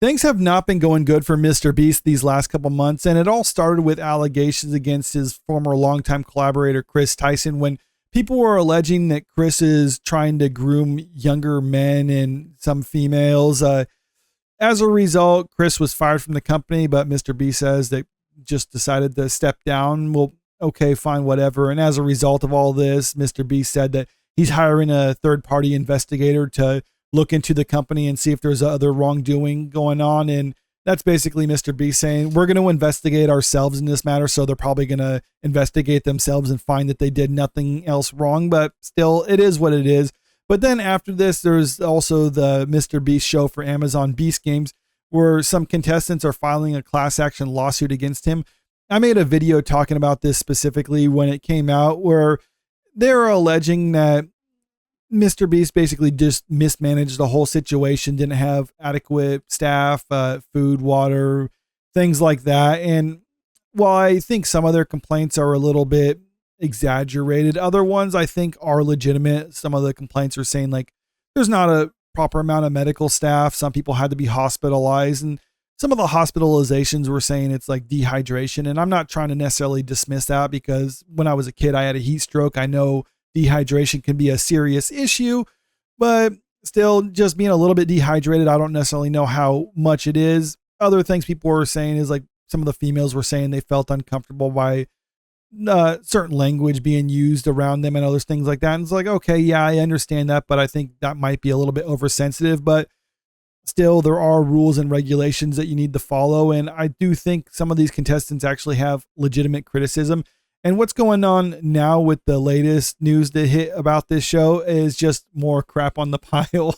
Things have not been going good for MrBeast these last couple months, and it all started with allegations against his former longtime collaborator, Chris Tyson, when people were alleging that Chris is trying to groom younger men and some females. As a result, Chris was fired from the company, but MrBeast says they just decided to step down. Well, okay, fine, whatever. And as a result of all this, MrBeast said that he's hiring a third-party investigator to look into the company and see if there's other wrongdoing going on. And that's basically MrBeast saying, we're going to investigate ourselves in this matter. So they're probably going to investigate themselves and find that they did nothing else wrong, but still it is what it is. But then after this, there's also the MrBeast show for Amazon Beast Games, where some contestants are filing a class action lawsuit against him. I made a video talking about this specifically when it came out, where they're alleging that MrBeast basically just mismanaged the whole situation, didn't have adequate staff, food, water, things like that. And while I think some of their complaints are a little bit exaggerated, other ones I think are legitimate. Some of the complaints are saying like there's not a proper amount of medical staff. Some people had to be hospitalized, and some of the hospitalizations were saying it's like dehydration. And I'm not trying to necessarily dismiss that, because when I was a kid, I had a heat stroke. I know dehydration can be a serious issue, but still just being a little bit dehydrated, I don't necessarily know how much it is. Other things people were saying is like some of the females were saying they felt uncomfortable by certain language being used around them and other things like that. And it's like, okay, yeah, I understand that, but I think that might be a little bit oversensitive. But still, there are rules and regulations that you need to follow. And I do think some of these contestants actually have legitimate criticism. And what's going on now with the latest news that hit about this show is just more crap on the pile.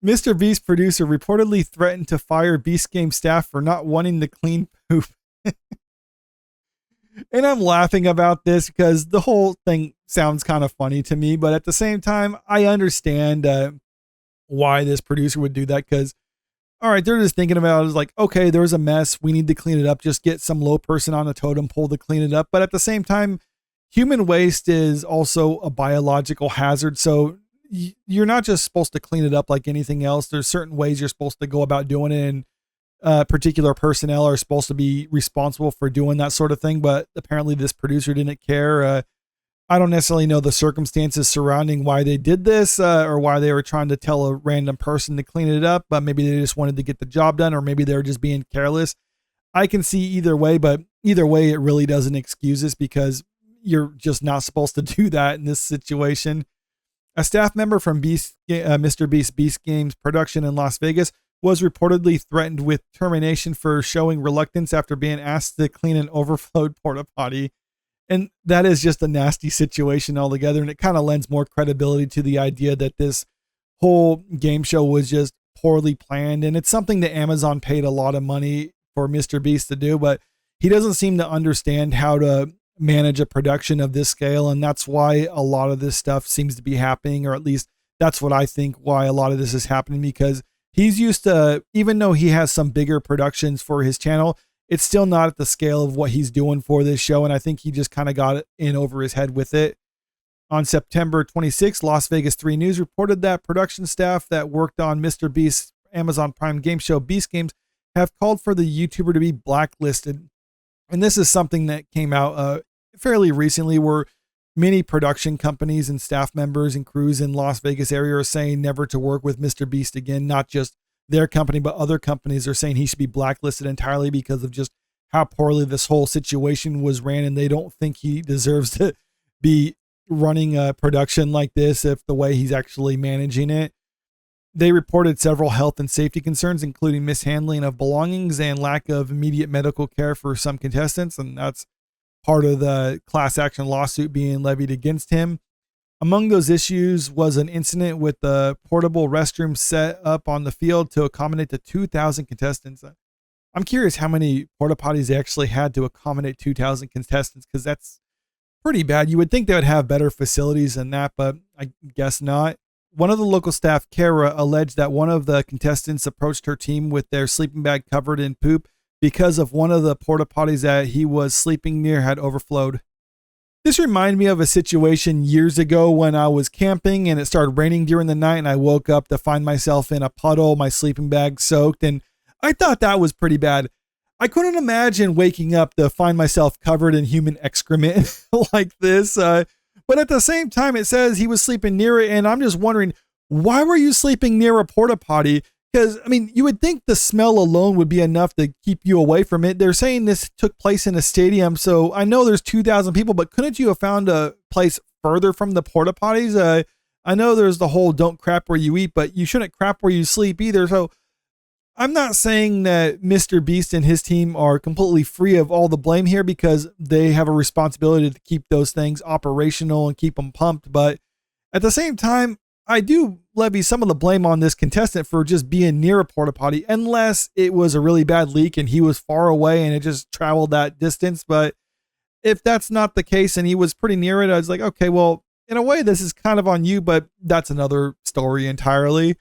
MrBeast producer reportedly threatened to fire Beast Game staff for not wanting to clean poop. And I'm laughing about this because the whole thing sounds kind of funny to me, but at the same time, I understand why this producer would do that, because all right, they're just thinking about it as like, okay, there's a mess, we need to clean it up, just get some low person on the totem pole to clean it up. But at the same time, human waste is also a biological hazard. So you're not just supposed to clean it up like anything else. There's certain ways you're supposed to go about doing it, and particular personnel are supposed to be responsible for doing that sort of thing. But apparently this producer didn't care. I don't necessarily know the circumstances surrounding why they did this, or why they were trying to tell a random person to clean it up, but maybe they just wanted to get the job done, or maybe they were just being careless. I can see either way, but either way, it really doesn't excuse this, because you're just not supposed to do that in this situation. A staff member from MrBeast's Beast Games production in Las Vegas was reportedly threatened with termination for showing reluctance after being asked to clean an overflowed porta potty. And that is just a nasty situation altogether. And it kind of lends more credibility to the idea that this whole game show was just poorly planned. And it's something that Amazon paid a lot of money for MrBeast to do, but he doesn't seem to understand how to manage a production of this scale. And that's why a lot of this stuff seems to be happening, or at least that's what I think why a lot of this is happening, because he's used to, even though he has some bigger productions for his channel, it's still not at the scale of what he's doing for this show. And I think he just kind of got in over his head with it. On September 26th, Las Vegas 3 News reported that production staff that worked on MrBeast's Amazon Prime game show Beast Games have called for the YouTuber to be blacklisted. And this is something that came out fairly recently, where many production companies and staff members and crews in Las Vegas area are saying never to work with MrBeast again. Not just their company, but other companies are saying he should be blacklisted entirely because of just how poorly this whole situation was ran. And they don't think he deserves to be running a production like this if the way he's actually managing it. They reported several health and safety concerns, including mishandling of belongings and lack of immediate medical care for some contestants. And that's part of the class action lawsuit being levied against him. Among those issues was an incident with the portable restroom set up on the field to accommodate the 2,000 contestants. I'm curious how many porta potties they actually had to accommodate 2,000 contestants, because that's pretty bad. You would think they would have better facilities than that, but I guess not. One of the local staff, Kara, alleged that one of the contestants approached her team with their sleeping bag covered in poop because of one of the porta potties that he was sleeping near had overflowed. This reminded me of a situation years ago when I was camping and it started raining during the night and I woke up to find myself in a puddle, my sleeping bag soaked, and I thought that was pretty bad. I couldn't imagine waking up to find myself covered in human excrement like this. But at the same time, it says he was sleeping near it, and I'm just wondering, why were you sleeping near a porta potty? Because, I mean, you would think the smell alone would be enough to keep you away from it. They're saying this took place in a stadium, so I know there's 2,000 people, but couldn't you have found a place further from the porta potties? I know there's the whole don't crap where you eat, but you shouldn't crap where you sleep either. So I'm not saying that Mr. Beast and his team are completely free of all the blame here, because they have a responsibility to keep those things operational and keep them pumped. But at the same time, I do levy some of the blame on this contestant for just being near a porta potty, unless it was a really bad leak and he was far away and it just traveled that distance. But if that's not the case and he was pretty near it, I was like, okay, well, in a way, this is kind of on you, but that's another story entirely.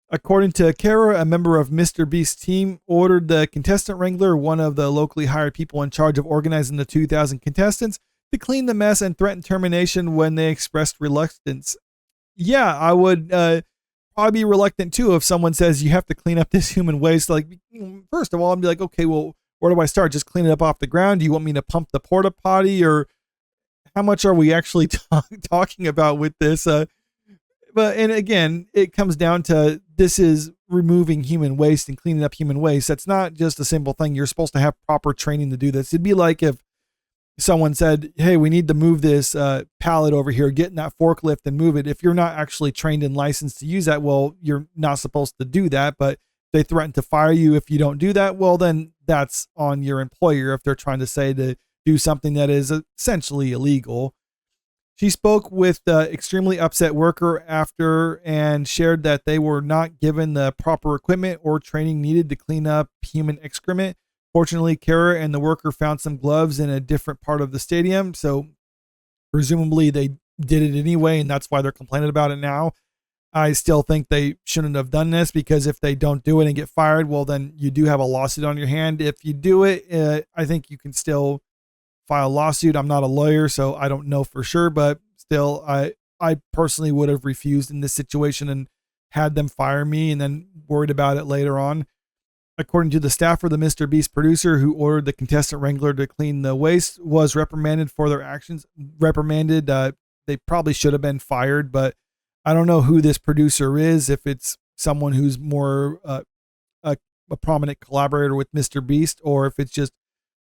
According to Kara, a member of MrBeast's team ordered the contestant wrangler, one of the locally hired people in charge of organizing the 2,000 contestants, to clean the mess and threaten termination when they expressed reluctance. Yeah, I would probably be reluctant too if someone says you have to clean up this human waste. Like, first of all, I'd be like, okay, well, where do I start? Just clean it up off the ground? Do you want me to pump the porta potty, or how much are we actually talking about with this? And again, it comes down to, this is removing human waste and cleaning up human waste. That's not just a simple thing. You're supposed to have proper training to do this. It'd be like if someone said, hey, we need to move this pallet over here, get in that forklift and move it. If you're not actually trained and licensed to use that, well, you're not supposed to do that. But they threaten to fire you if you don't do that. Well, then that's on your employer if they're trying to say to do something that is essentially illegal. She spoke with the extremely upset worker after and shared that they were not given the proper equipment or training needed to clean up human excrement. Fortunately, Kara and the worker found some gloves in a different part of the stadium, so presumably they did it anyway, and that's why they're complaining about it now. I still think they shouldn't have done this, because if they don't do it and get fired, well, then you do have a lawsuit on your hand. If you do it, I think you can still file a lawsuit. I'm not a lawyer, so I don't know for sure, but still, I personally would have refused in this situation and had them fire me and then worried about it later on. According to the staffer, the MrBeast producer who ordered the contestant wrangler to clean the waste was reprimanded for their actions. They probably should have been fired, but I don't know who this producer is, if it's someone who's more a prominent collaborator with MrBeast, or if it's just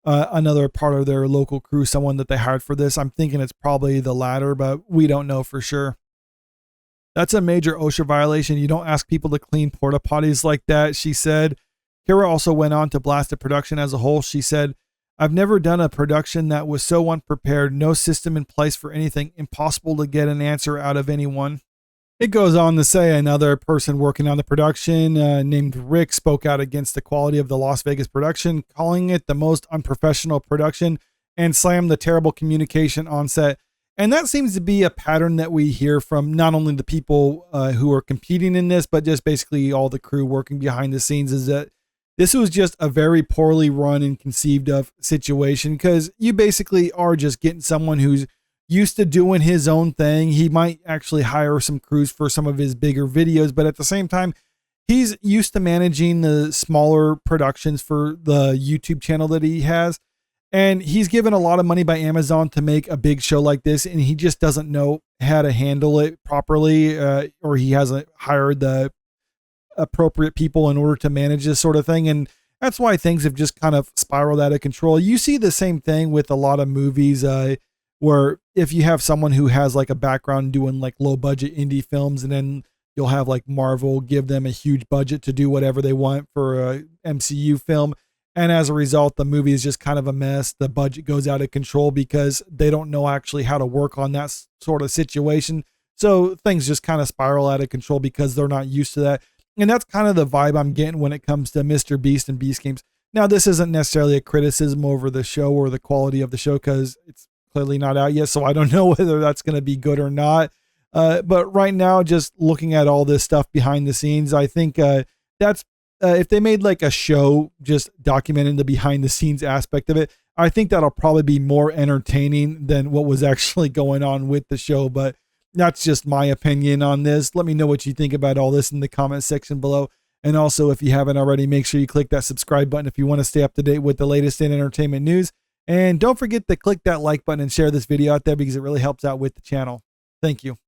another part of their local crew, someone that they hired for this. I'm thinking it's probably the latter, but we don't know for sure. That's a major OSHA violation. You don't ask people to clean porta potties like that, she said. Kara also went on to blast the production as a whole. She said, I've never done a production that was so unprepared, no system in place for anything, impossible to get an answer out of anyone. It goes on to say another person working on the production named Rick spoke out against the quality of the Las Vegas production, calling it the most unprofessional production, and slammed the terrible communication on set. And that seems to be a pattern that we hear from not only the people who are competing in this, but just basically all the crew working behind the scenes, is that this was just a very poorly run and conceived of situation, because you basically are just getting someone who's used to doing his own thing. He might actually hire some crews for some of his bigger videos, but at the same time, he's used to managing the smaller productions for the YouTube channel that he has. And he's given a lot of money by Amazon to make a big show like this, and he just doesn't know how to handle it properly, or he hasn't hired the appropriate people in order to manage this sort of thing. And that's why things have just kind of spiraled out of control. You see the same thing with a lot of movies, where if you have someone who has like a background doing like low budget indie films, and then you'll have like Marvel give them a huge budget to do whatever they want for a MCU film. And as a result, the movie is just kind of a mess. The budget goes out of control because they don't know actually how to work on that sort of situation. So things just kind of spiral out of control because they're not used to that. And that's kind of the vibe I'm getting when it comes to MrBeast and Beast Games. Now, this isn't necessarily a criticism over the show or the quality of the show, because it's clearly not out yet. So I don't know whether that's going to be good or not. But right now, just looking at all this stuff behind the scenes, I think that's if they made like a show just documenting the behind the scenes aspect of it, I think that'll probably be more entertaining than what was actually going on with the show. But that's just my opinion on this. Let me know what you think about all this in the comment section below. And also, if you haven't already, make sure you click that subscribe button if you want to stay up to date with the latest in entertainment news. And don't forget to click that like button and share this video out there because it really helps out with the channel. Thank you.